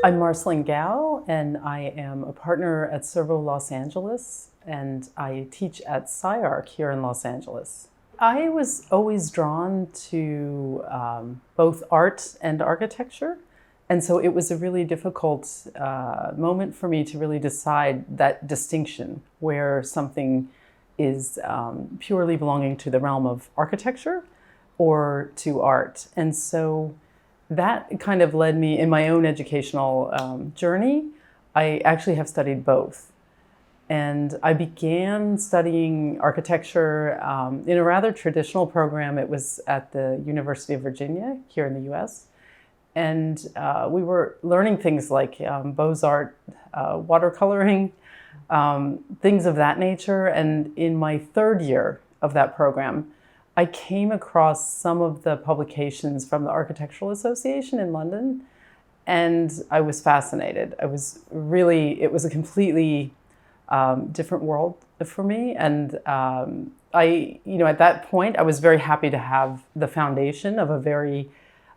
I'm Marcelyn and I am a partner at Servo Los Angeles, and I teach at SciArc here in Los Angeles. I was always drawn to both art and architecture, and so it was a really difficult moment for me to really decide that distinction where something is purely belonging to the realm of architecture or to art. And so that kind of led me in my own educational journey. I actually have studied both. And I began studying architecture in a rather traditional program. It was at the University of Virginia here in the US. And we were learning things like Beaux-Arts, watercoloring, things of that nature. And in my third year of that program, I came across some of the publications from the Architectural Association in London, and I was fascinated. It was a completely different world for me. And at that point, I was very happy to have the foundation of a very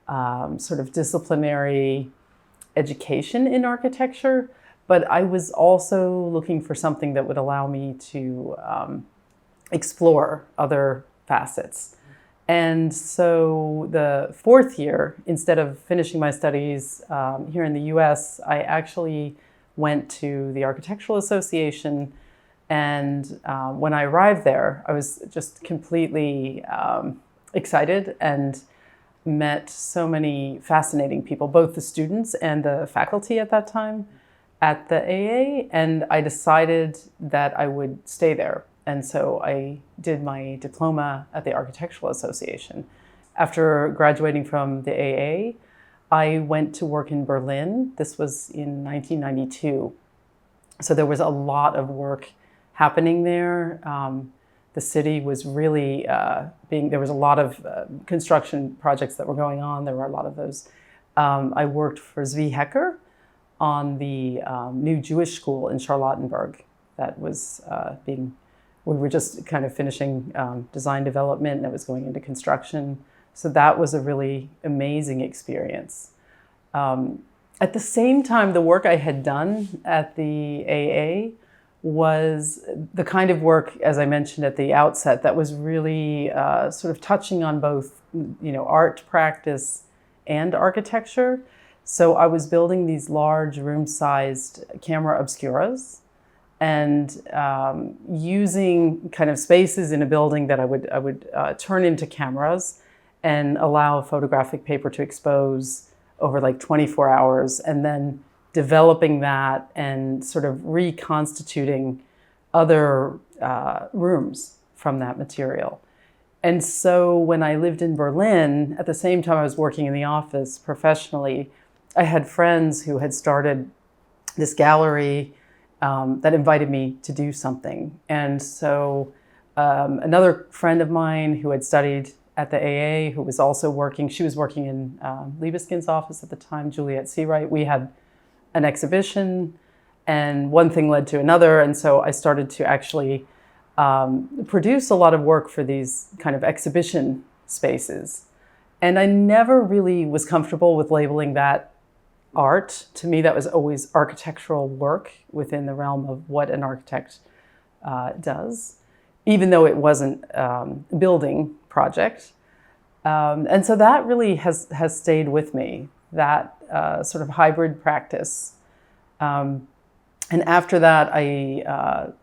sort of disciplinary education in architecture, but I was also looking for something that would allow me to explore other facets. And so the fourth year, instead of finishing my studies here in the US, I actually went to the Architectural Association. And when I arrived there, I was just completely excited and met so many fascinating people, both the students and the faculty at that time at the AA. And I decided that I would stay there. And so I did my diploma at the Architectural Association. After graduating from the AA, I went to work in Berlin. This was in 1992. So there was a lot of work happening there. The city was really there was a lot of construction projects that were going on. There were a lot of those. I worked for Zvi Hecker on the new Jewish school in Charlottenburg that was we were just kind of finishing design development and it was going into construction. So that was a really amazing experience. At the same time, the work I had done at the AA was the kind of work, as I mentioned at the outset, that was really sort of touching on both, art practice and architecture. So I was building these large room-sized camera obscuras and using kind of spaces in a building that I would turn into cameras and allow photographic paper to expose over like 24 hours, and then developing that and sort of reconstituting other rooms from that material. And so when I lived in Berlin, at the same time I was working in the office professionally, I had friends who had started this gallery that invited me to do something. And so another friend of mine who had studied at the AA, who was also working, she was working in Liebeskind's office at the time, Juliet Seawright. We had an exhibition and one thing led to another. And so I started to actually produce a lot of work for these kind of exhibition spaces. And I never really was comfortable with labeling that art. To me, that was always architectural work within the realm of what an architect does, even though it wasn't a building project. And so that really has stayed with me, that sort of hybrid practice. And after that,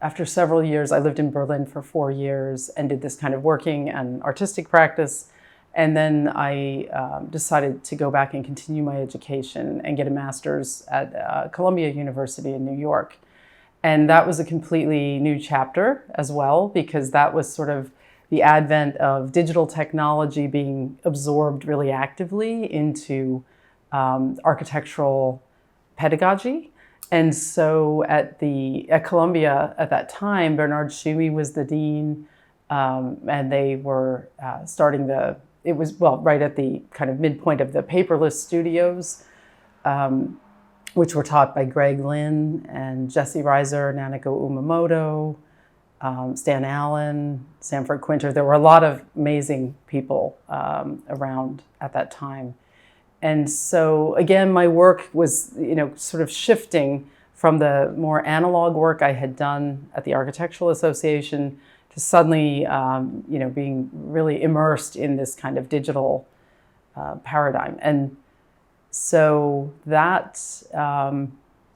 after several years, I lived in Berlin for 4 years and did this kind of working and artistic practice. And then I decided to go back and continue my education and get a master's at Columbia University in New York. And that was a completely new chapter as well, because that was sort of the advent of digital technology being absorbed really actively into architectural pedagogy. And so at Columbia at that time, Bernard Schumi was the dean, and they were starting right at the kind of midpoint of the paperless studios, which were taught by Greg Lynn and Jesse Reiser, Nanako Umamoto, Stan Allen, Sanford Quinter. There were a lot of amazing people around at that time. And so again, my work was, sort of shifting from the more analog work I had done at the Architectural Association to suddenly, being really immersed in this kind of digital paradigm. And so that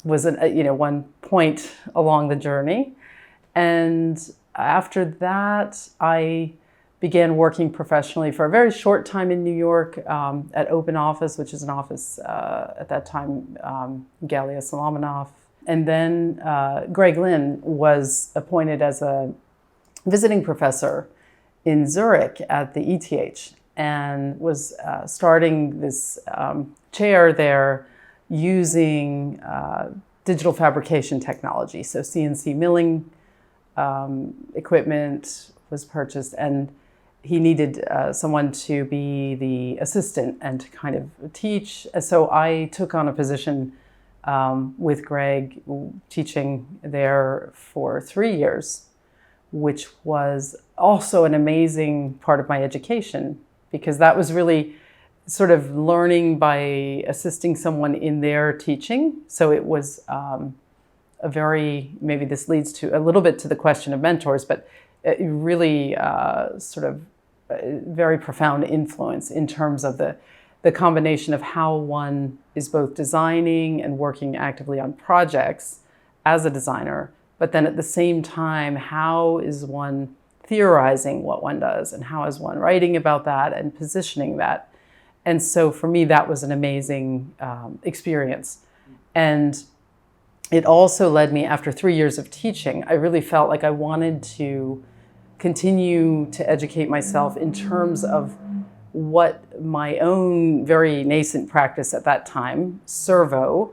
was, one point along the journey. And after that, I began working professionally for a very short time in New York at Open Office, which is an office at that time, Galia Solomonoff. And then Greg Lynn was appointed as a visiting professor in Zurich at the ETH and was starting this chair there using digital fabrication technology. So CNC milling equipment was purchased, and he needed someone to be the assistant and to kind of teach. So I took on a position with Greg, teaching there for 3 years, which was also an amazing part of my education, because that was really sort of learning by assisting someone in their teaching. So it was maybe this leads to a little bit to the question of mentors, but really sort of very profound influence in terms of the combination of how one is both designing and working actively on projects as a designer, but then at the same time, how is one theorizing what one does, and how is one writing about that and positioning that? And so for me, that was an amazing experience. And it also led me, after 3 years of teaching, I really felt like I wanted to continue to educate myself in terms of what my own very nascent practice at that time, Servo,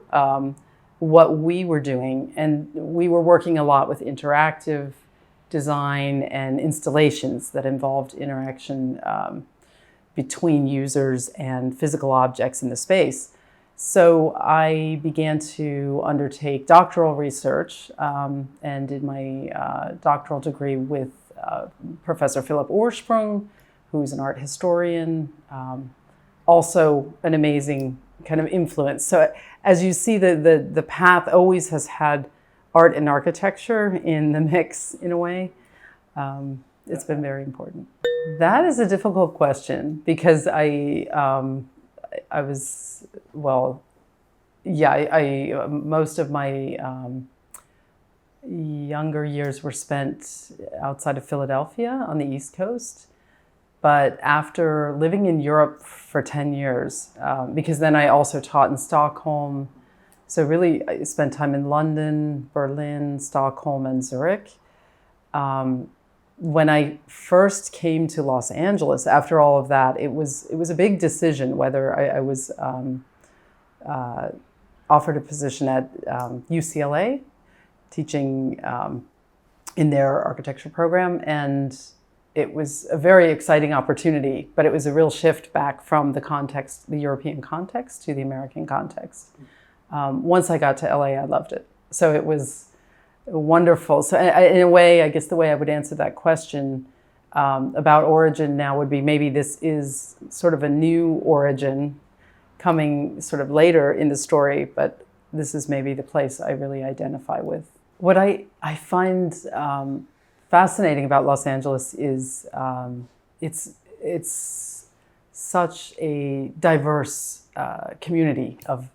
what we were doing. And we were working a lot with interactive design and installations that involved interaction between users and physical objects in the space. So I began to undertake doctoral research and did my doctoral degree with Professor Philip Ursprung, who's an art historian, also an amazing kind of influence. So as you see, the path always has had art and architecture in the mix in a way. It's been very important. That is a difficult question, because I was, most of my younger years were spent outside of Philadelphia on the East Coast. But after living in Europe for 10 years, because then I also taught in Stockholm, so really I spent time in London, Berlin, Stockholm, and Zurich. When I first came to Los Angeles, after all of that, it was a big decision whether I was offered a position at UCLA, teaching in their architecture program, and it was a very exciting opportunity, but it was a real shift back from the European context to the American context. Once I got to LA, I loved it. So it was wonderful. So in a way, I guess the way I would answer that question about origin now would be, maybe this is sort of a new origin coming sort of later in the story, but this is maybe the place I really identify with. What I find fascinating about Los Angeles is it's such a diverse community of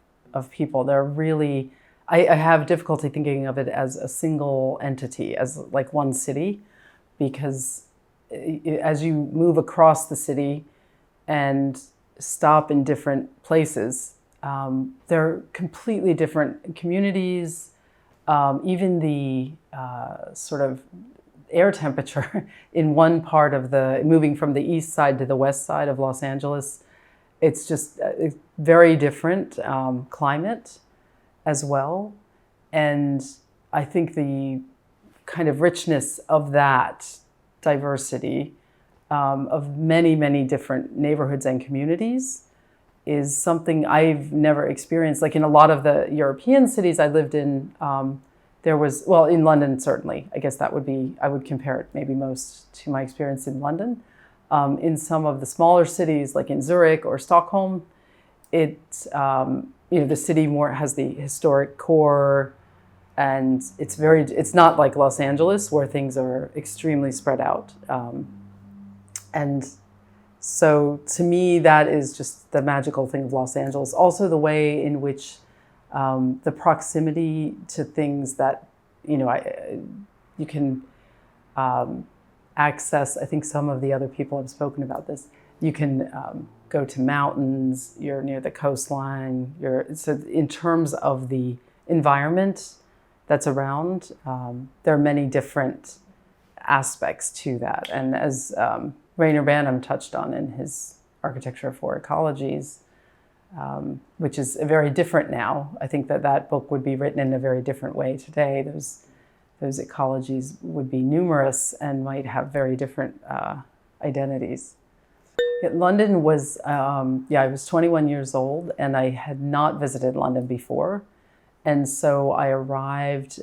people. They're really, I have difficulty thinking of it as a single entity, as like one city, because as you move across the city and stop in different places, they're completely different communities. Even the sort of air temperature in one part of moving from the east side to the west side of Los Angeles, it's just a very different climate as well. And I think the kind of richness of that diversity of many, many different neighborhoods and communities is something I've never experienced. Like in a lot of the European cities I lived in, there was, well, in London certainly, I guess that would be, I would compare it maybe most to my experience in London. In some of the smaller cities, like in Zurich or Stockholm, the city more has the historic core, and it's not like Los Angeles where things are extremely spread out. And so to me, that is just the magical thing of Los Angeles. Also the way in which the proximity to things that, you can access. I think some of the other people have spoken about this. You can go to mountains, you're near the coastline, so in terms of the environment that's around, there are many different aspects to that. And as Rainer Banham touched on in his Architecture for Ecologies, which is very different now. I think that book would be written in a very different way today. Those ecologies would be numerous and might have very different identities. London was, I was 21 years old and I had not visited London before. And so I arrived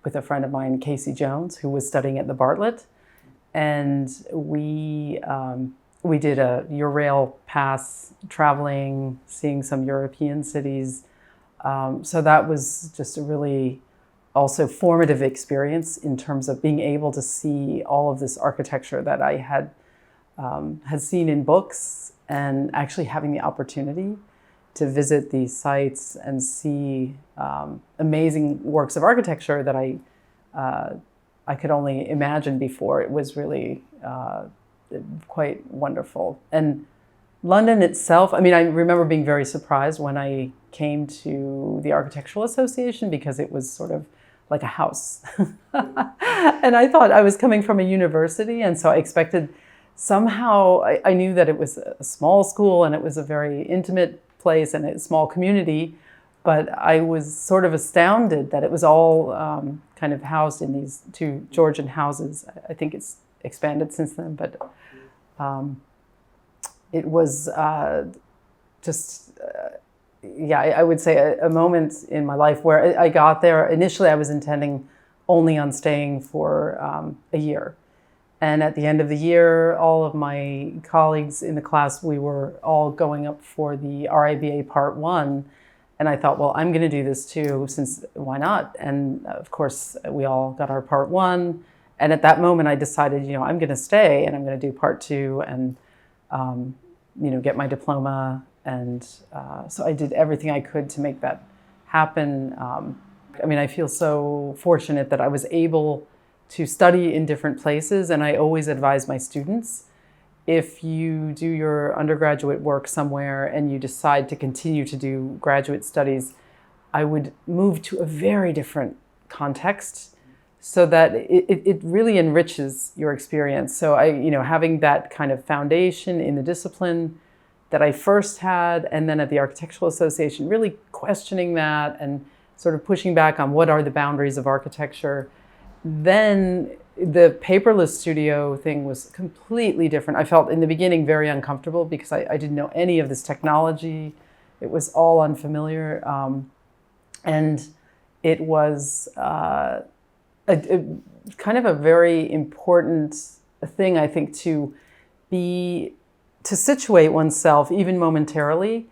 with a friend of mine, Casey Jones, who was studying at the Bartlett. And we did a Eurail pass, traveling, seeing some European cities. So that was just a really also formative experience in terms of being able to see all of this architecture that I had seen in books, and actually having the opportunity to visit these sites and see amazing works of architecture that I could only imagine before. It was really quite wonderful. And London itself, I remember being very surprised when I came to the Architectural Association, because it was sort of like a house. And I thought I was coming from a university, and so I expected somehow, I knew that it was a small school and it was a very intimate place and a small community, but I was sort of astounded that it was all kind of housed in these two Georgian houses. I think it's expanded since then, but it was I would say a moment in my life where I got there. Initially, I was intending only on staying for a year. And at the end of the year, all of my colleagues in the class, we were all going up for the RIBA Part 1. And I thought, well, I'm going to do this too, since why not? And of course, we all got our Part 1. And at that moment, I decided, I'm going to stay and I'm going to do Part 2 and, get my diploma. And so I did everything I could to make that happen. I feel so fortunate that I was able to study in different places. And I always advise my students, if you do your undergraduate work somewhere and you decide to continue to do graduate studies, I would move to a very different context so that it really enriches your experience. So having that kind of foundation in the discipline that I first had, and then at the Architectural Association, really questioning that and sort of pushing back on what are the boundaries of architecture. Then the paperless studio thing was completely different. I felt in the beginning very uncomfortable because I didn't know any of this technology. It was all unfamiliar. And it was a kind of a very important thing, I think, to situate oneself, even momentarily,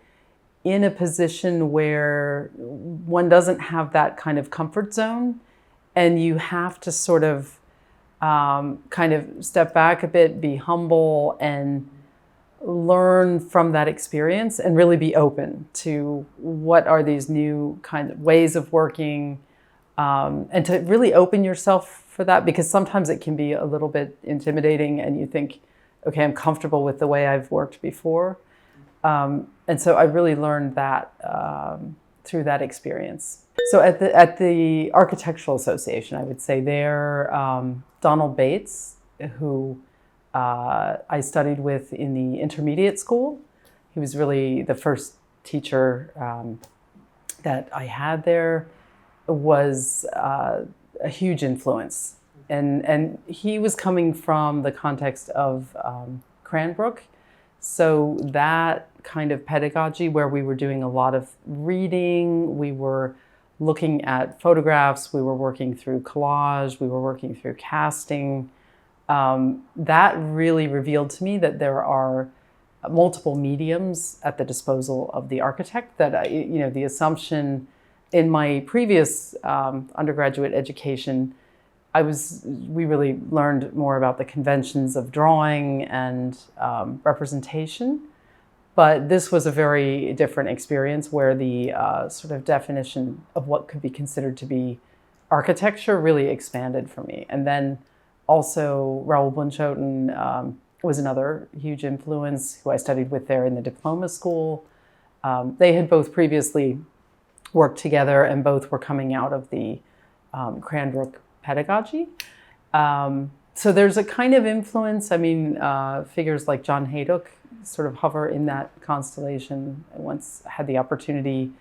in a position where one doesn't have that kind of comfort zone, and you have to sort of kind of step back a bit, be humble, and learn from that experience, and really be open to what are these new kind of ways of working, and to really open yourself for that, because sometimes it can be a little bit intimidating and you think, okay, I'm comfortable with the way I've worked before. And so I really learned that through that experience. So at the Architectural Association, I would say there, Donald Bates, who I studied with in the intermediate school. He was really the first teacher that I had there, was a huge influence. And he was coming from the context of Cranbrook. So that kind of pedagogy where we were doing a lot of reading, we were looking at photographs, we were working through collage, we were working through casting. That really revealed to me that there are multiple mediums at the disposal of the architect. That the assumption in my previous undergraduate education, we really learned more about the conventions of drawing and representation. But this was a very different experience where the sort of definition of what could be considered to be architecture really expanded for me. And then also Raoul Bunchoten was another huge influence who I studied with there in the diploma school. They had both previously worked together and both were coming out of the Cranbrook pedagogy. So there's a kind of influence. I mean, figures like John Haydock sort of hover in that constellation. I once had the opportunity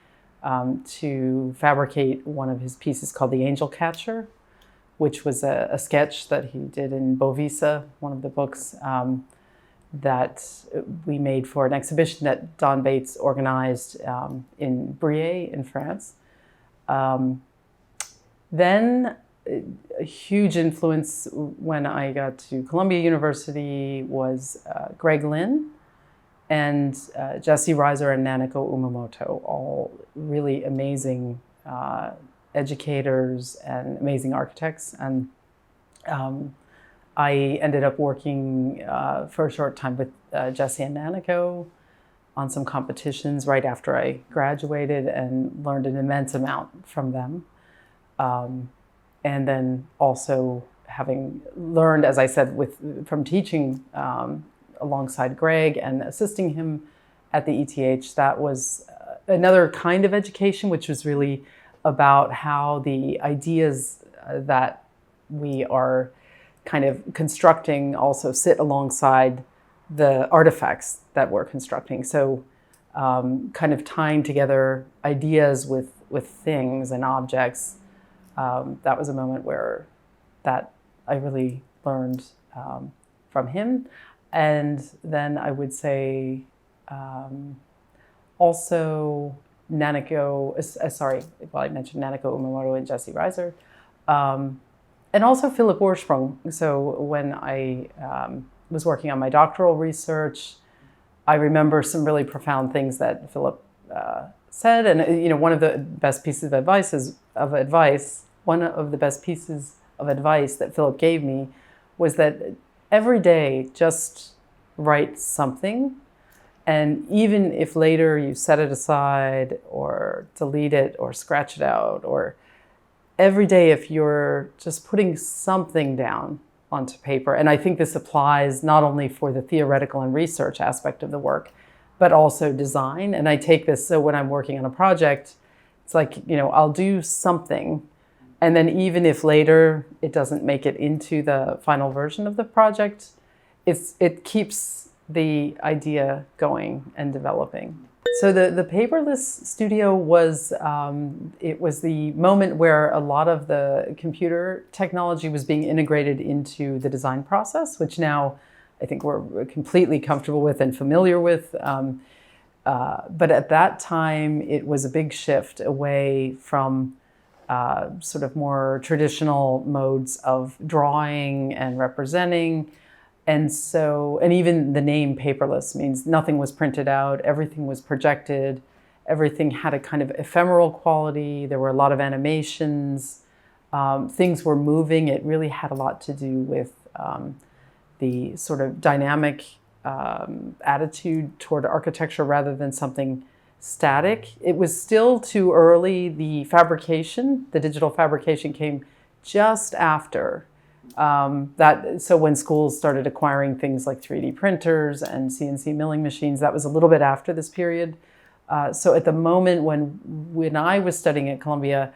to fabricate one of his pieces called The Angel Catcher, which was a sketch that he did in Bovisa, one of the books that we made for an exhibition that Don Bates organized in Briey in France. Then a huge influence when I got to Columbia University was Greg Lynn and Jesse Reiser and Nanako Umamoto, all really amazing educators and amazing architects. And I ended up working for a short time with Jesse and Nanako on some competitions right after I graduated and learned an immense amount from them. And then also having learned, as I said, from teaching alongside Greg and assisting him at the ETH, that was another kind of education, which was really about how the ideas that we are kind of constructing also sit alongside the artifacts that we're constructing. So kind of tying together ideas with things and objects. That was a moment where that I really learned from him. And then I would say also Nanako, I mentioned Nanako Umamoto and Jesse Reiser, and also Philip Ursprung. So when I was working on my doctoral research, I remember some really profound things that Philip said. And one of the best pieces of advice that Philip gave me was that every day just write something. And even if later you set it aside or delete it or scratch it out, or every day if you're just putting something down onto paper, and I think this applies not only for the theoretical and research aspect of the work, but also design. And I take this, so when I'm working on a project, it's like, I'll do something. And then even if later it doesn't make it into the final version of the project, it keeps the idea going and developing. So the paperless studio was, it was the moment where a lot of the computer technology was being integrated into the design process, which now I think we're completely comfortable with and familiar with. But at that time, it was a big shift away from sort of more traditional modes of drawing and representing. And even the name paperless means nothing was printed out, everything was projected, everything had a kind of ephemeral quality, there were a lot of animations, things were moving. It really had a lot to do with the sort of dynamic attitude toward architecture rather than something static. It was still too early. The digital fabrication came just after that. So when schools started acquiring things like 3D printers and CNC milling machines, that was a little bit after this period. So at the moment when I was studying at Columbia,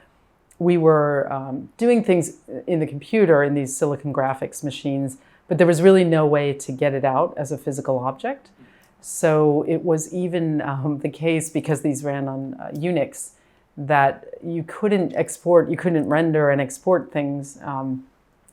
we were doing things in the computer in these silicon graphics machines, but there was really no way to get it out as a physical object. So it was even the case, because these ran on Unix, that you couldn't render and export things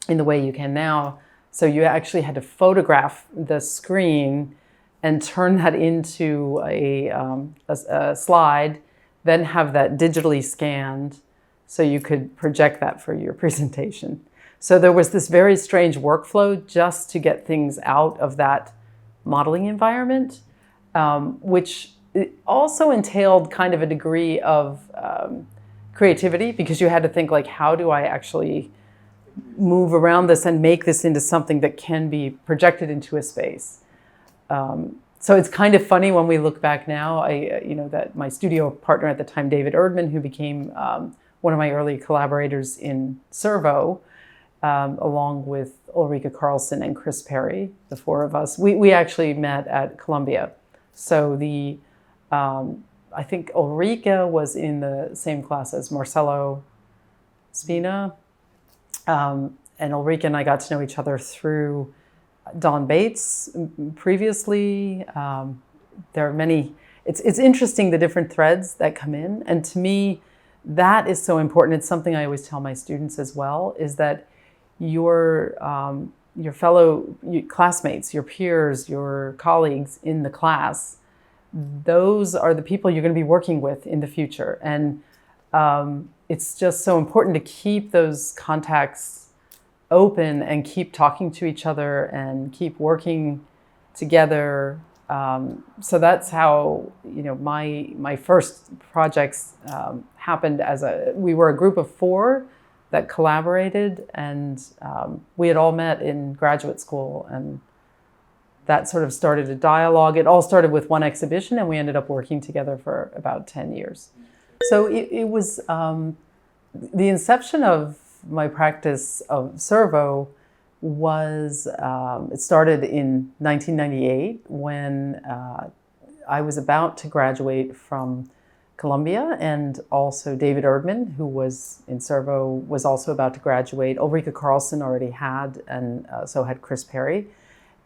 in the way you can now. So you actually had to photograph the screen and turn that into a slide, then have that digitally scanned so you could project that for your presentation. So there was this very strange workflow just to get things out of that modeling environment. which also entailed kind of a degree of creativity, because you had to think like, how do I actually move around this and make this into something that can be projected into a space. So it's kind of funny when we look back now, that my studio partner at the time, David Erdman, who became one of my early collaborators in Servo, along with Ulrika Carlson and Chris Perry, the four of us, we actually met at Columbia. So I think Ulrika was in the same class as Marcelo Spina. And Ulrika and I got to know each other through Don Bates previously. There are many, it's interesting the different threads that come in. And to me, that is so important. It's something I always tell my students as well, is that your fellow classmates, your peers, your colleagues in the class, those are the people you're going to be working with in the future. And it's just so important to keep those contacts open and keep talking to each other and keep working together. So that's how, my first projects happened we were a group of 4 that collaborated, and we had all met in graduate school, and that sort of started a dialogue. It all started with one exhibition, and we ended up working together for about 10 years. So it was the inception of my practice of Servo was, it started in 1998 when I was about to graduate from Columbia, and also David Erdman, who was in Servo, was also about to graduate. Ulrika Carlson already had, and so had Chris Perry.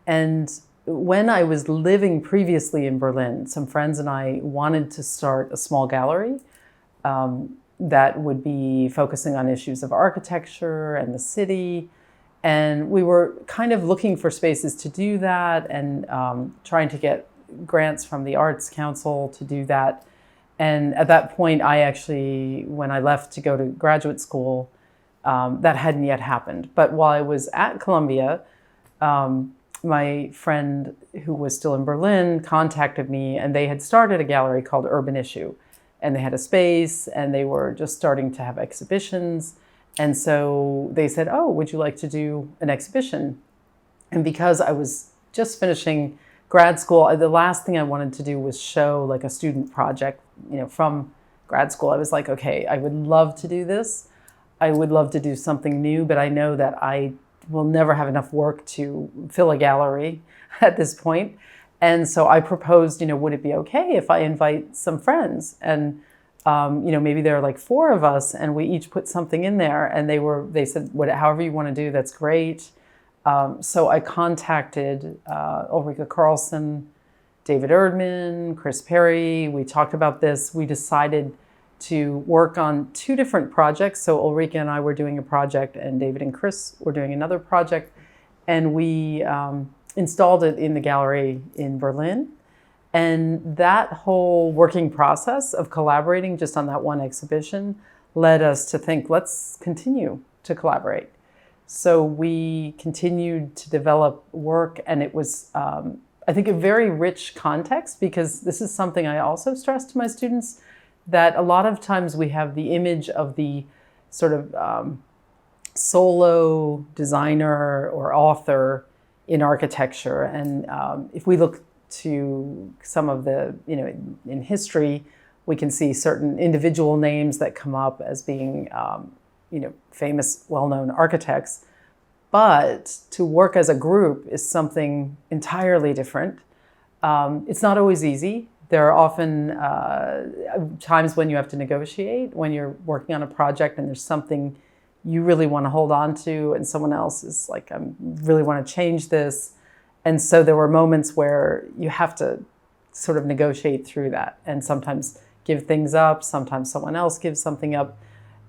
And when I was living previously in Berlin, some friends and I wanted to start a small gallery that would be focusing on issues of architecture and the city. And we were kind of looking for spaces to do that, and trying to get grants from the Arts Council to do that. And at that point, I actually, when I left to go to graduate school, that hadn't yet happened. But while I was at Columbia, my friend who was still in Berlin contacted me, and they had started a gallery called Urban Issue. And they had a space, and they were just starting to have exhibitions. And so they said, oh, would you like to do an exhibition? And because I was just finishing grad school, the last thing I wanted to do was show like a student project, from grad school. I was like, okay, I would love to do this. I would love to do something new, but I know that I will never have enough work to fill a gallery at this point. And so I proposed, would it be okay if I invite some friends? And, maybe there are like 4 of us, and we each put something in there. And they said, however you want to do, that's great. So I contacted Ulrika Carlson, David Erdman, Chris Perry. We talked about this. We decided to work on 2 different projects. So Ulrika and I were doing a project, and David and Chris were doing another project. And we installed it in the gallery in Berlin. And that whole working process of collaborating just on that one exhibition led us to think, let's continue to collaborate. So we continued to develop work, and it was, I think, a very rich context, because this is something I also stress to my students, that a lot of times we have the image of the sort of solo designer or author in architecture. And if we look to some of the, in history, we can see certain individual names that come up as being, famous, well-known architects. But to work as a group is something entirely different. It's not always easy. There are often times when you have to negotiate, when you're working on a project and there's something you really want to hold on to, and someone else is like, I really want to change this. And so there were moments where you have to sort of negotiate through that, and sometimes give things up, sometimes someone else gives something up.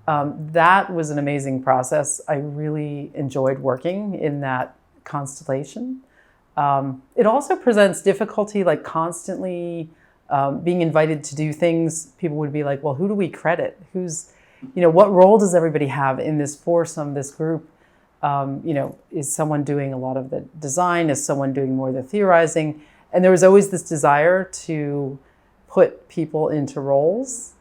That was an amazing process. I really enjoyed working in that constellation. It also presents difficulty, like constantly being invited to do things. People would be like, well, who do we credit? What role does everybody have in this foursome, this group? Is someone doing a lot of the design? Is someone doing more of the theorizing? And there was always this desire to put people into roles.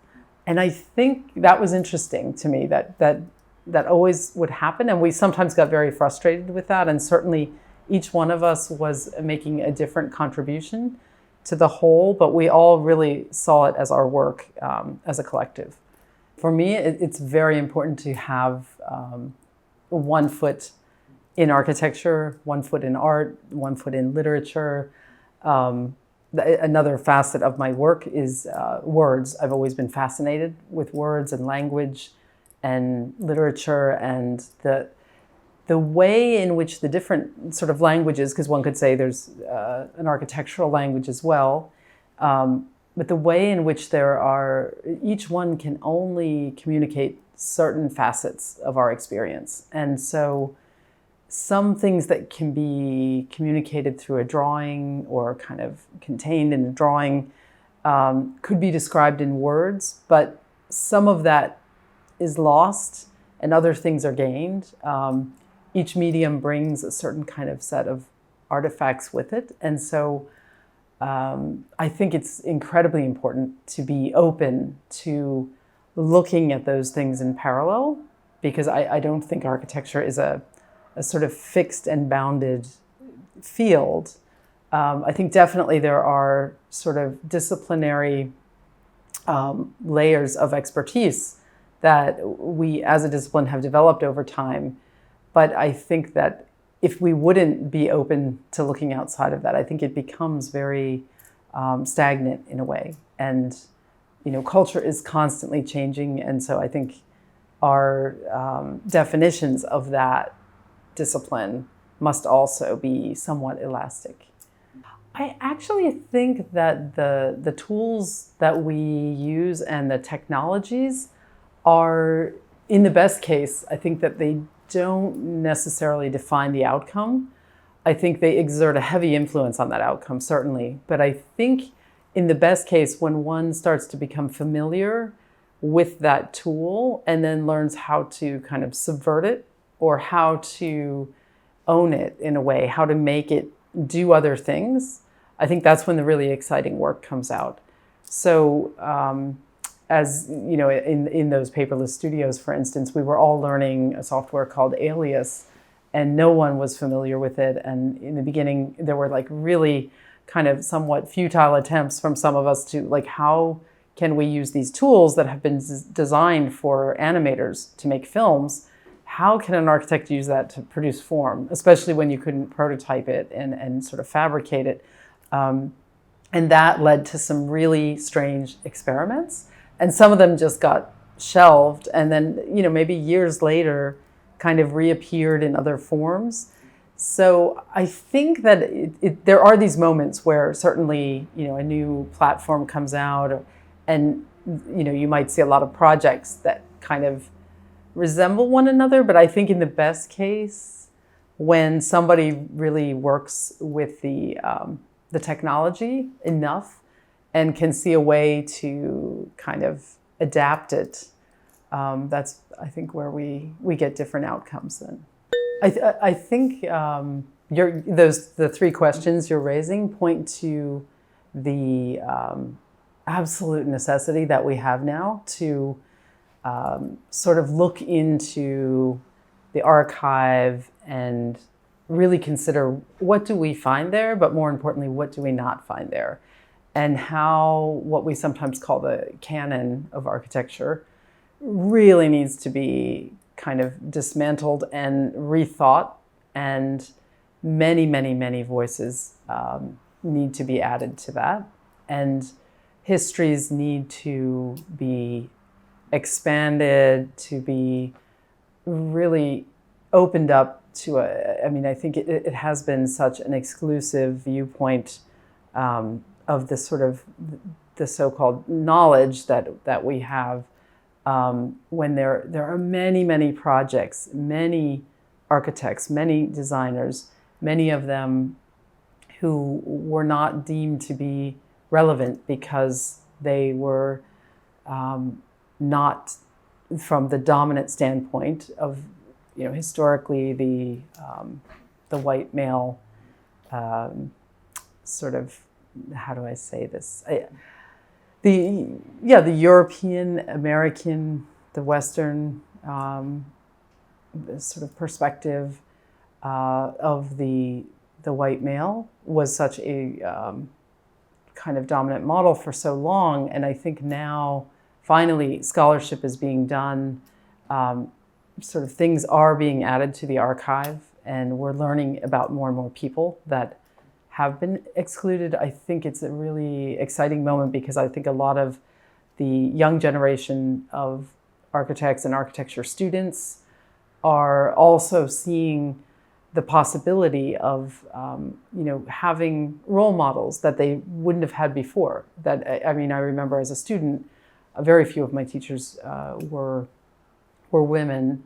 And I think that was interesting to me, that always would happen. And we sometimes got very frustrated with that. And certainly each one of us was making a different contribution to the whole, but we all really saw it as our work as a collective. For me, it's very important to have one foot in architecture, one foot in art, one foot in literature. Another facet of my work is words. I've always been fascinated with words and language and literature, and the way in which the different sort of languages, because one could say there's an architectural language as well, but the way in which each one can only communicate certain facets of our experience. And so some things that can be communicated through a drawing or kind of contained in a drawing could be described in words, but some of that is lost and other things are gained. Each medium brings a certain kind of set of artifacts with it. And so I think it's incredibly important to be open to looking at those things in parallel, because I don't think architecture is a sort of fixed and bounded field. I think definitely there are sort of disciplinary layers of expertise that we as a discipline have developed over time. But I think that if we wouldn't be open to looking outside of that, I think it becomes very stagnant in a way. And, culture is constantly changing. And so I think our definitions of that discipline must also be somewhat elastic. I actually think that the tools that we use and the technologies are, in the best case, I think that they don't necessarily define the outcome. I think they exert a heavy influence on that outcome, certainly. But I think in the best case, when one starts to become familiar with that tool and then learns how to kind of subvert it or how to own it in a way, how to make it do other things, I think that's when the really exciting work comes out. So as you know, in those paperless studios, for instance, we were all learning a software called Alias, and no one was familiar with it. And in the beginning, there were like really kind of somewhat futile attempts from some of us to like, how can we use these tools that have been designed for animators to make films? How can an architect use that to produce form, especially when you couldn't prototype it and sort of fabricate it? And that led to some really strange experiments. And some of them just got shelved and then, maybe years later kind of reappeared in other forms. So I think that there are these moments where certainly, a new platform comes out and, you might see a lot of projects that kind of resemble one another. But I think in the best case, when somebody really works with the technology enough and can see a way to kind of adapt it, that's, I think, where we get different outcomes then. I think the three questions you're raising point to the absolute necessity that we have now to sort of look into the archive and really consider what do we find there, but more importantly, what do we not find there? And how what we sometimes call the canon of architecture really needs to be kind of dismantled and rethought, and many, many, many voices need to be added to that. And histories need to be expanded, to be really opened up to I think it has been such an exclusive viewpoint of the sort of the so-called knowledge that we have, when there are many, many projects, many architects, many designers, many of them who were not deemed to be relevant because they were not from the dominant standpoint of, historically the white male sort of, how do I say this? The European, American, the Western sort of perspective of the white male was such a kind of dominant model for so long. And I think now, finally, scholarship is being done. Sort of things are being added to the archive, and we're learning about more and more people that have been excluded. I think it's a really exciting moment because I think a lot of the young generation of architects and architecture students are also seeing the possibility of having role models that they wouldn't have had before. That I remember as a student, very few of my teachers were women.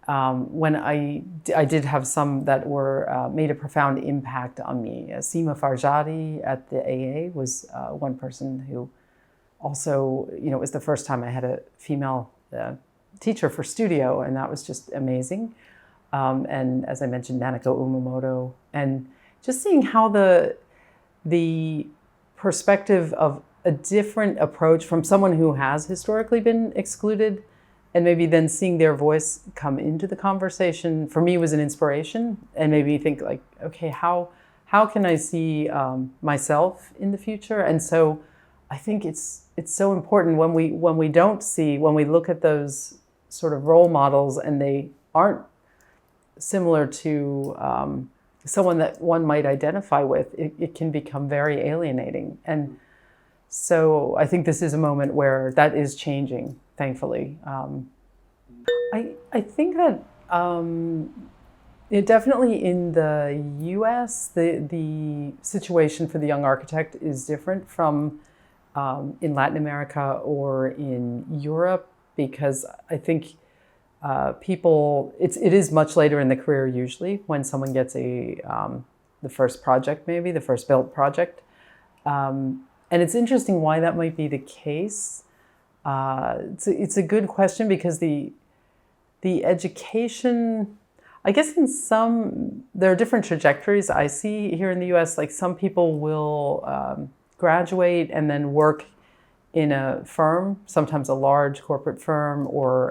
When I did have some that were made a profound impact on me. Seema Farjadi at the AA was one person who also, it was the first time I had a female teacher for studio, and that was just amazing. And as I mentioned, Nanako Umamoto, and just seeing how the perspective of a different approach from someone who has historically been excluded, and maybe then seeing their voice come into the conversation, for me was an inspiration, and made me think like, okay, how can I see myself in the future? And so I think it's so important when we look at those sort of role models and they aren't similar to someone that one might identify with, it can become very alienating. And so I think this is a moment where that is changing, thankfully. I think that definitely in the US, the situation for the young architect is different from in Latin America or in Europe, because I think it is much later in the career usually when someone gets the first project, maybe the first built project. And it's interesting why that might be the case. It's a good question because the education, I guess there are different trajectories I see here in the US. Like some people will graduate and then work in a firm, sometimes a large corporate firm or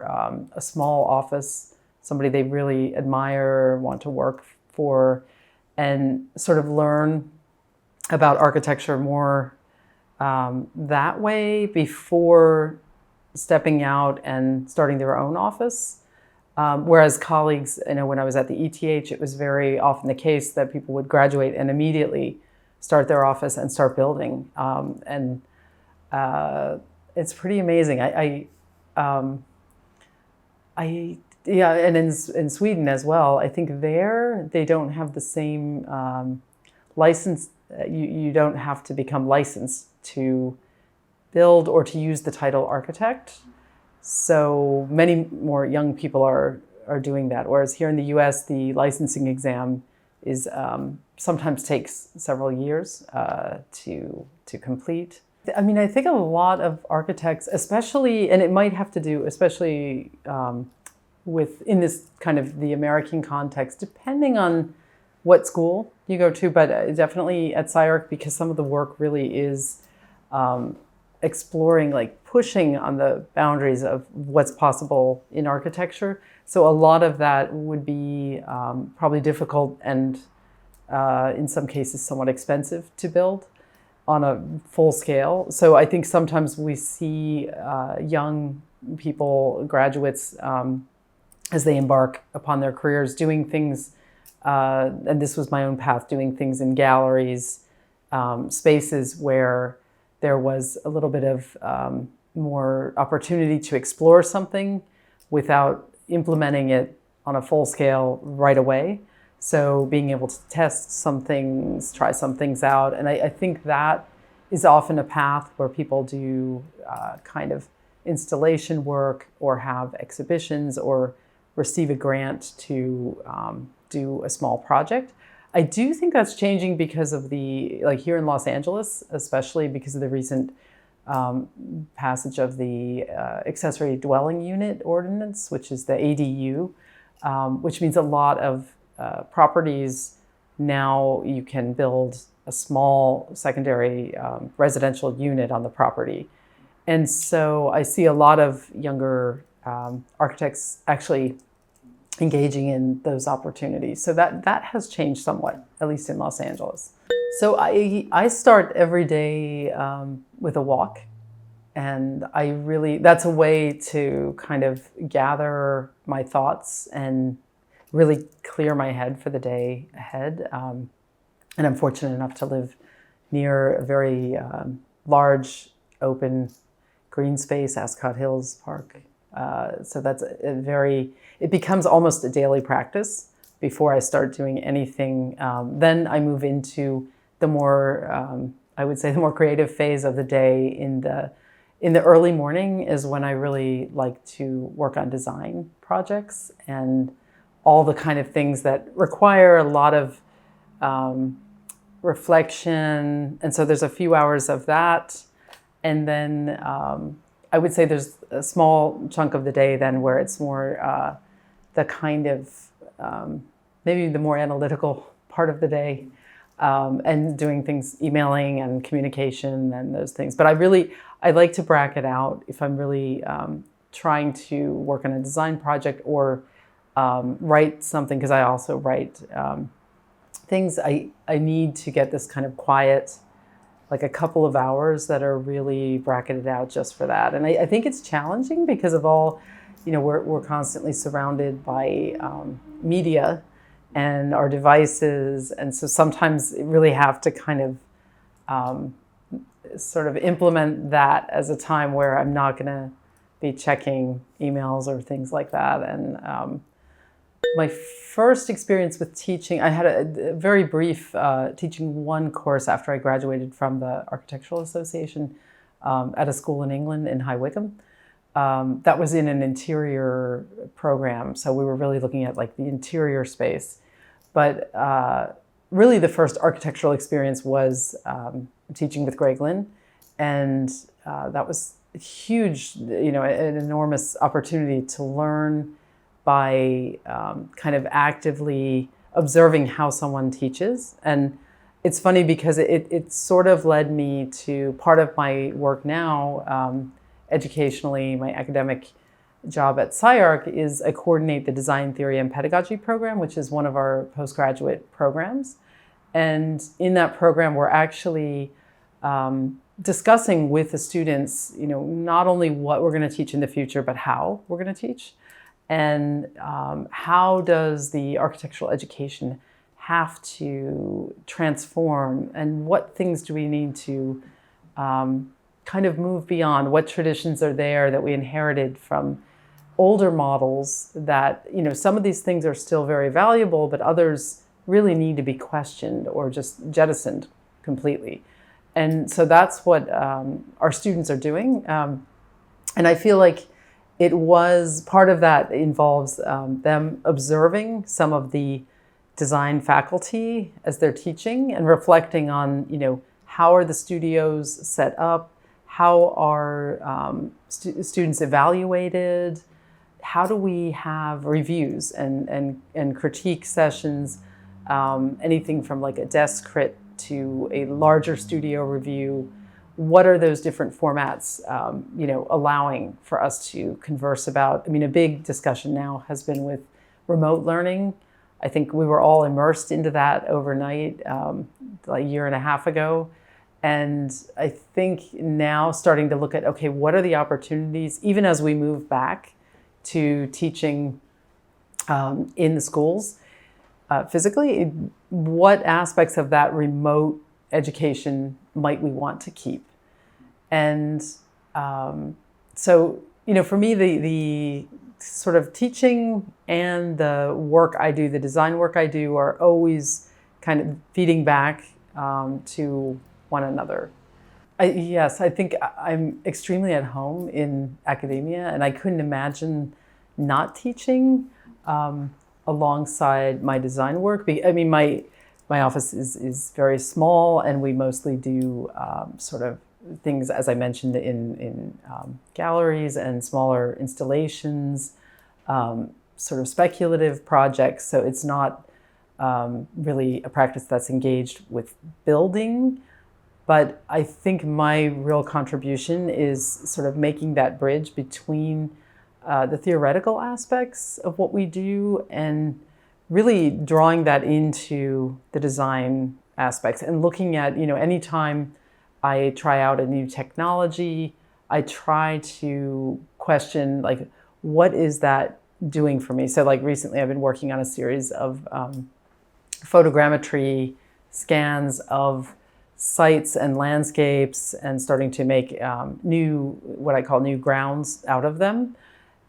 a small office, somebody they really admire, want to work for, and sort of learn about architecture more that way before stepping out and starting their own office. Whereas colleagues, when I was at the ETH, it was very often the case that people would graduate and immediately start their office and start building. And it's pretty amazing. And in Sweden as well, I think they don't have the same license. You don't have to become licensed to build or to use the title architect. So many more young people are doing that. Whereas here in the US, the licensing exam is sometimes takes several years to complete. I think a lot of architects, especially, and it might have to do, especially in this kind of the American context, depending on what school you go to, but definitely at SciArc, because some of the work really is exploring, like pushing on the boundaries of what's possible in architecture. So a lot of that would be probably difficult and in some cases somewhat expensive to build on a full scale. So I think sometimes we see young people, graduates, as they embark upon their careers, doing things, and this was my own path, doing things in galleries, spaces where there was a little bit of more opportunity to explore something without implementing it on a full scale right away. So being able to test some things, try some things out. And I think that is often a path where people do kind of installation work or have exhibitions or receive a grant to do a small project. I do think that's changing because of here in Los Angeles, especially because of the recent passage of the accessory dwelling unit ordinance, which is the ADU, which means a lot of properties now you can build a small secondary residential unit on the property. And so I see a lot of younger architects actually engaging in those opportunities. So that has changed somewhat, at least in Los Angeles. So I start every day with a walk. And that's a way to kind of gather my thoughts and really clear my head for the day ahead. And I'm fortunate enough to live near a very large, open green space, Ascot Hills Park. So that's it becomes almost a daily practice before I start doing anything. Then I move into the more, I would say, the more creative phase of the day. In the early morning is when I really like to work on design projects and all the kind of things that require a lot of reflection. And so there's a few hours of that. And then I would say there's a small chunk of the day then where it's more the kind of maybe the more analytical part of the day, and doing things, emailing and communication and those things. But I like to bracket out if I'm really trying to work on a design project or write something, because I also write things. I need to get this kind of quiet, like a couple of hours that are really bracketed out just for that. And I think it's challenging because of all, we're constantly surrounded by media and our devices. And so sometimes you really have to kind of sort of implement that as a time where I'm not going to be checking emails or things like that. And my first experience with teaching, I had a very brief teaching one course after I graduated from the Architectural Association at a school in England in High Wycombe. That was in an interior program. So we were really looking at like the interior space. But really the first architectural experience was teaching with Greg Lynn. And that was huge, an enormous opportunity to learn by kind of actively observing how someone teaches. And it's funny because it sort of led me to part of my work now, educationally, my academic job at SciArc is I coordinate the Design Theory and Pedagogy program, which is one of our postgraduate programs. And in that program, we're actually discussing with the students, not only what we're going to teach in the future, but how we're going to teach. And how does the architectural education have to transform, and what things do we need to kind of move beyond? What traditions are there that we inherited from older models that, some of these things are still very valuable, but others really need to be questioned or just jettisoned completely. And so that's what our students are doing. And I feel like it was part of that involves them observing some of the design faculty as they're teaching and reflecting on, how are the studios set up? How are students evaluated? How do we have reviews and critique sessions? Anything from like a desk crit to a larger studio review. What are those different formats, allowing for us to converse about? A big discussion now has been with remote learning. I think we were all immersed into that overnight, like a year and a half ago. And I think now starting to look at, okay, what are the opportunities, even as we move back to teaching in the schools physically, what aspects of that remote education might we want to keep? And so, for me, the sort of teaching and the work I do, the design work I do, are always kind of feeding back to one another. I think I'm extremely at home in academia, and I couldn't imagine not teaching alongside my design work. My office is very small, and we mostly do sort of things, as I mentioned, in galleries and smaller installations, sort of speculative projects. So it's not really a practice that's engaged with building. But I think my real contribution is sort of making that bridge between the theoretical aspects of what we do and really drawing that into the design aspects and looking at, anytime I try out a new technology, I try to question, like, what is that doing for me? So like recently I've been working on a series of photogrammetry scans of sites and landscapes and starting to make what I call new grounds out of them.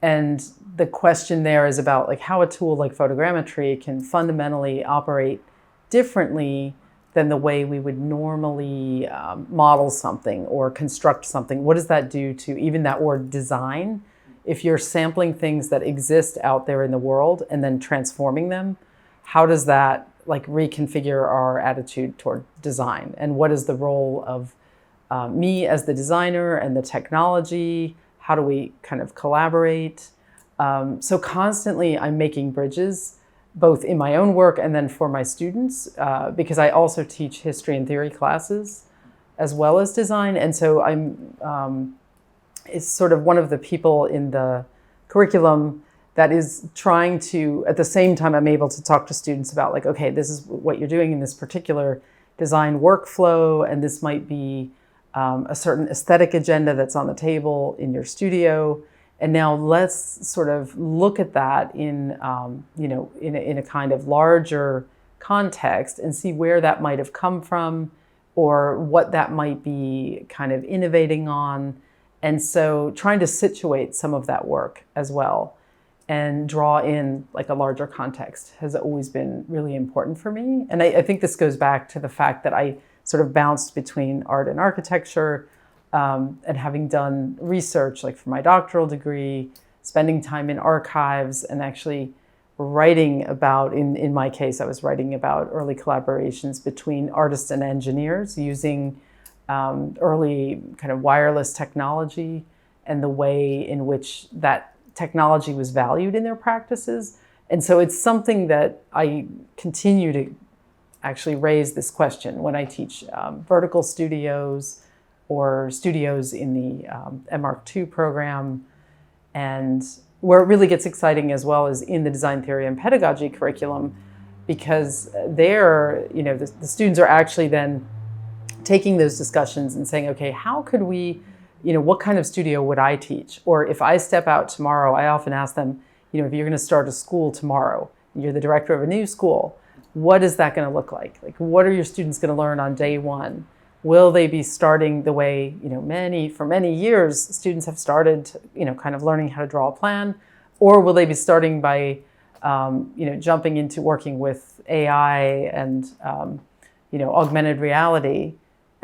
And the question there is about like how a tool like photogrammetry can fundamentally operate differently than the way we would normally model something or construct something. What does that do to even that word design? If you're sampling things that exist out there in the world and then transforming them, how does that like reconfigure our attitude toward design? And what is the role of me as the designer and the technology? How do we kind of collaborate? So constantly I'm making bridges, both in my own work and then for my students, because I also teach history and theory classes as well as design. And so I'm is sort of one of the people in the curriculum that is trying to, at the same time, I'm able to talk to students about like, okay, this is what you're doing in this particular design workflow, and this might be a certain aesthetic agenda that's on the table in your studio. And now let's sort of look at that in a kind of larger context and see where that might have come from or what that might be kind of innovating on. And so trying to situate some of that work as well and draw in like a larger context has always been really important for me. And I think this goes back to the fact that I sort of bounced between art and architecture, and having done research like for my doctoral degree, spending time in archives and actually writing about, in my case, I was writing about early collaborations between artists and engineers using early kind of wireless technology and the way in which that technology was valued in their practices. And so it's something that I continue to actually raise this question when I teach vertical studios or studios in the MArch2 program. And where it really gets exciting as well is in the design theory and pedagogy curriculum, because there, the students are actually then taking those discussions and saying, okay, how could we, what kind of studio would I teach? Or if I step out tomorrow, I often ask them, if you're going to start a school tomorrow, you're the director of a new school, what is that going to look like? Like, what are your students going to learn on day one? Will they be starting the way, for many years, students have started, kind of learning how to draw a plan? Or will they be starting by, jumping into working with AI and, augmented reality?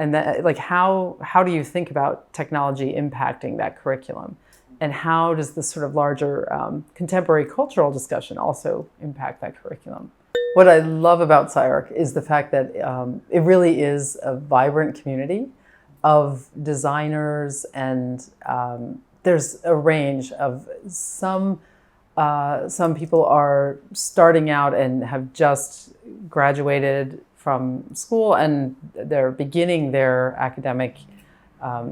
And that, like, how do you think about technology impacting that curriculum? And how does this sort of larger contemporary cultural discussion also impact that curriculum? What I love about SciArc is the fact that it really is a vibrant community of designers, and there's a range of some people are starting out and have just graduated from school and they're beginning their academic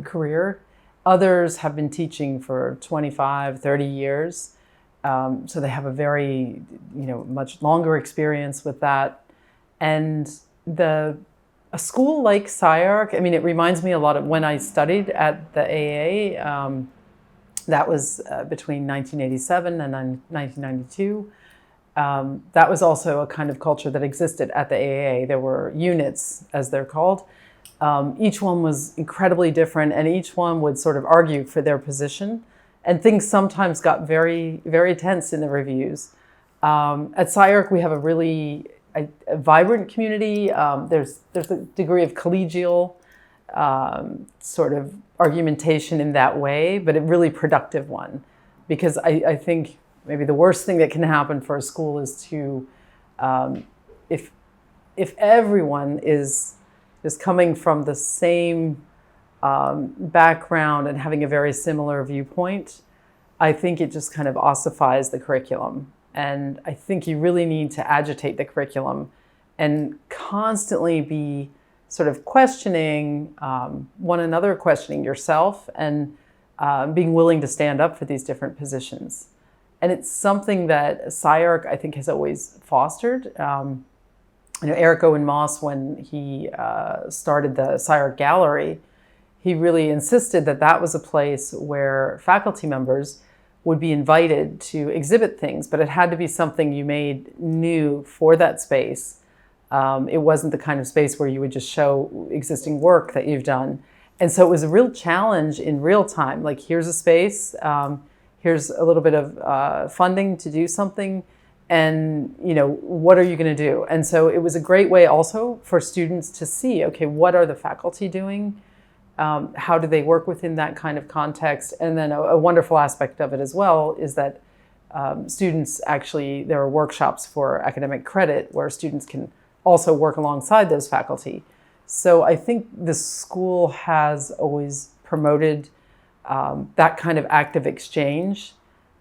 career. Others have been teaching for 25, 30 years. So they have a very, much longer experience with that. And a school like SciArc, it reminds me a lot of when I studied at the AA. That was between 1987 and 1992. That was also a kind of culture that existed at the AA. There were units, as they're called. Each one was incredibly different, and each one would sort of argue for their position. And things sometimes got very, very tense in the reviews. At SciArc, we have a really vibrant community. There's a degree of collegial sort of argumentation in that way, but a really productive one. Because I think maybe the worst thing that can happen for a school is to, if everyone is coming from the same background and having a very similar viewpoint, I think it just kind of ossifies the curriculum. And I think you really need to agitate the curriculum and constantly be sort of questioning one another, questioning yourself, and being willing to stand up for these different positions. And it's something that SciArc, I think, has always fostered. Eric Owen Moss, when he started the SciArc Gallery, he really insisted that that was a place where faculty members would be invited to exhibit things, but it had to be something you made new for that space. It wasn't the kind of space where you would just show existing work that you've done. And so it was a real challenge in real time. Like, here's a space, here's a little bit of funding to do something, and what are you going to do? And so it was a great way also for students to see, okay, what are the faculty doing? How do they work within that kind of context? And then a wonderful aspect of it as well is that students actually, there are workshops for academic credit where students can also work alongside those faculty. So I think the school has always promoted that kind of active exchange,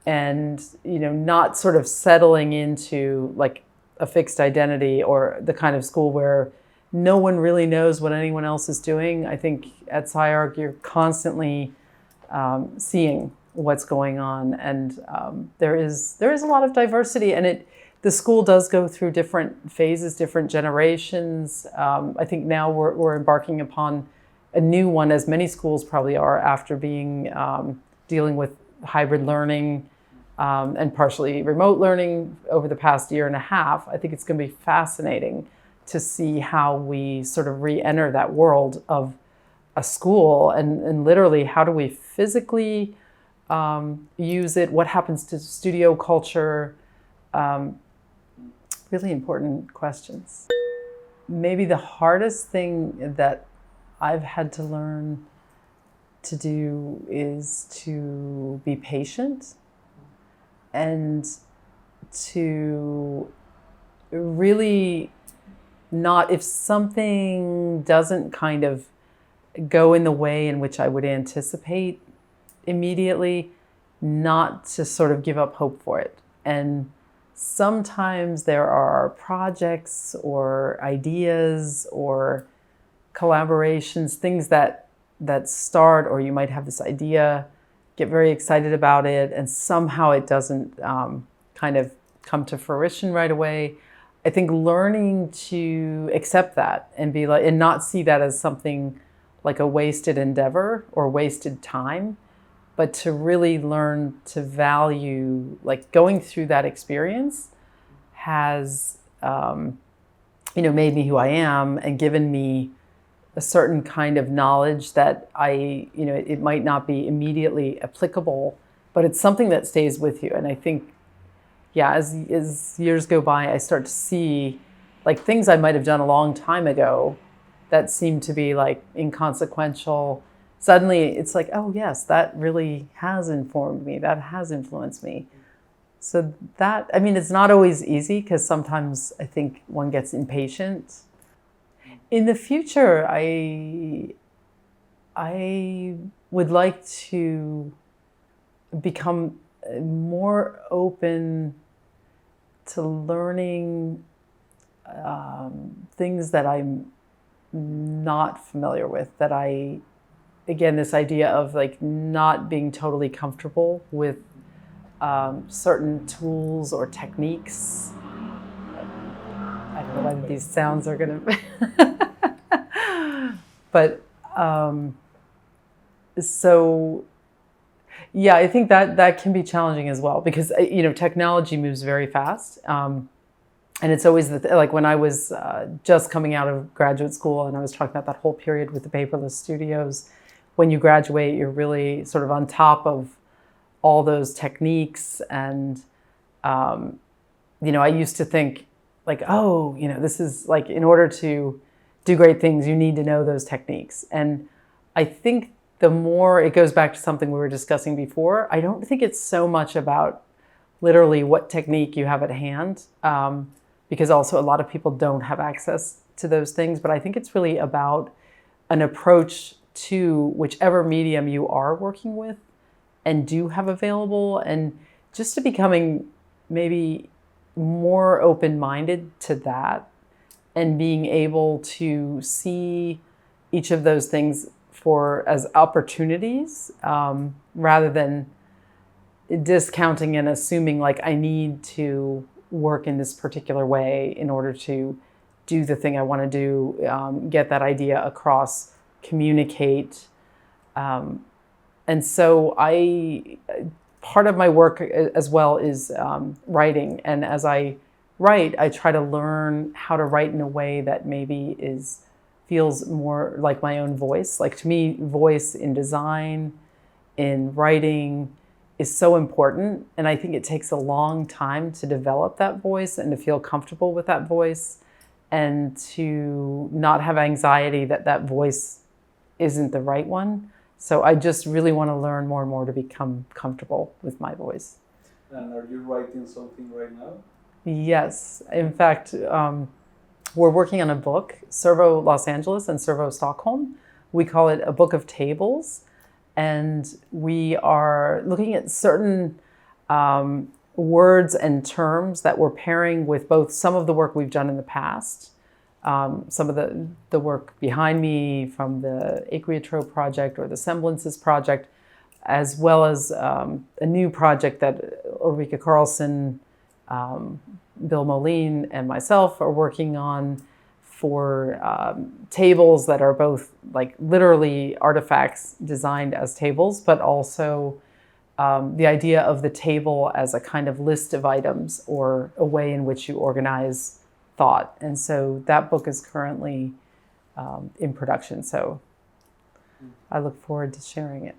and not sort of settling into like a fixed identity or the kind of school where no one really knows what anyone else is doing. I think at SciArc, you're constantly seeing what's going on, and there is a lot of diversity, and the school does go through different phases, different generations. I think now we're embarking upon a new one, as many schools probably are, after being dealing with hybrid learning and partially remote learning over the past year and a half. I think it's going to be fascinating to see how we sort of re-enter that world of a school, and literally how do we physically use it? What happens to studio culture? Really important questions. Maybe the hardest thing that I've had to learn to do is to be patient and to really not, if something doesn't kind of go in the way in which I would anticipate immediately, not to sort of give up hope for it. And sometimes there are projects or ideas or collaborations, things that start, or you might have this idea, get very excited about it, and somehow it doesn't kind of come to fruition right away. I think learning to accept that and be like, and not see that as something like a wasted endeavor or wasted time, but to really learn to value, like, going through that experience has, made me who I am and given me a certain kind of knowledge that it might not be immediately applicable, but it's something that stays with you. And I think, as years go by, I start to see like things I might have done a long time ago that seem to be like inconsequential. Suddenly it's like, oh yes, that really has informed me, that has influenced me. So that, it's not always easy, because sometimes I think one gets impatient. In the future, I would like to become more open to learning things that I'm not familiar with, again, this idea of like not being totally comfortable with certain tools or techniques. I don't know whether these sounds are going to, but I think that can be challenging as well, because technology moves very fast, and it's always like when I was just coming out of graduate school, and I was talking about that whole period with the paperless studios. When you graduate, you're really sort of on top of all those techniques, and I used to think like, this is like, in order to do great things, you need to know those techniques. And I think the more it goes back to something we were discussing before, I don't think it's so much about literally what technique you have at hand, because also a lot of people don't have access to those things. But I think it's really about an approach to whichever medium you are working with and do have available, and just to becoming maybe more open-minded to that and being able to see each of those things as opportunities rather than discounting and assuming like I need to work in this particular way in order to do the thing I want to do, get that idea across, communicate. And so part of my work as well is writing. And as I write, I try to learn how to write in a way that maybe feels more like my own voice. Like to me, voice in design, in writing is so important. And I think it takes a long time to develop that voice and to feel comfortable with that voice and to not have anxiety that that voice isn't the right one. So I just really want to learn more and more to become comfortable with my voice. And are you writing something right now? Yes. In fact, we're working on a book, Servo Los Angeles and Servo Stockholm. We call it a book of tables. And we are looking at certain words and terms that we're pairing with both some of the work we've done in the past, some of the work behind me from the Equitrope project or the Semblances project, as well as a new project that Ulrika Carlson, Bill Moline, and myself are working on for tables that are both like literally artifacts designed as tables, but also the idea of the table as a kind of list of items or a way in which you organize thought. And so that book is currently in production. So I look forward to sharing it.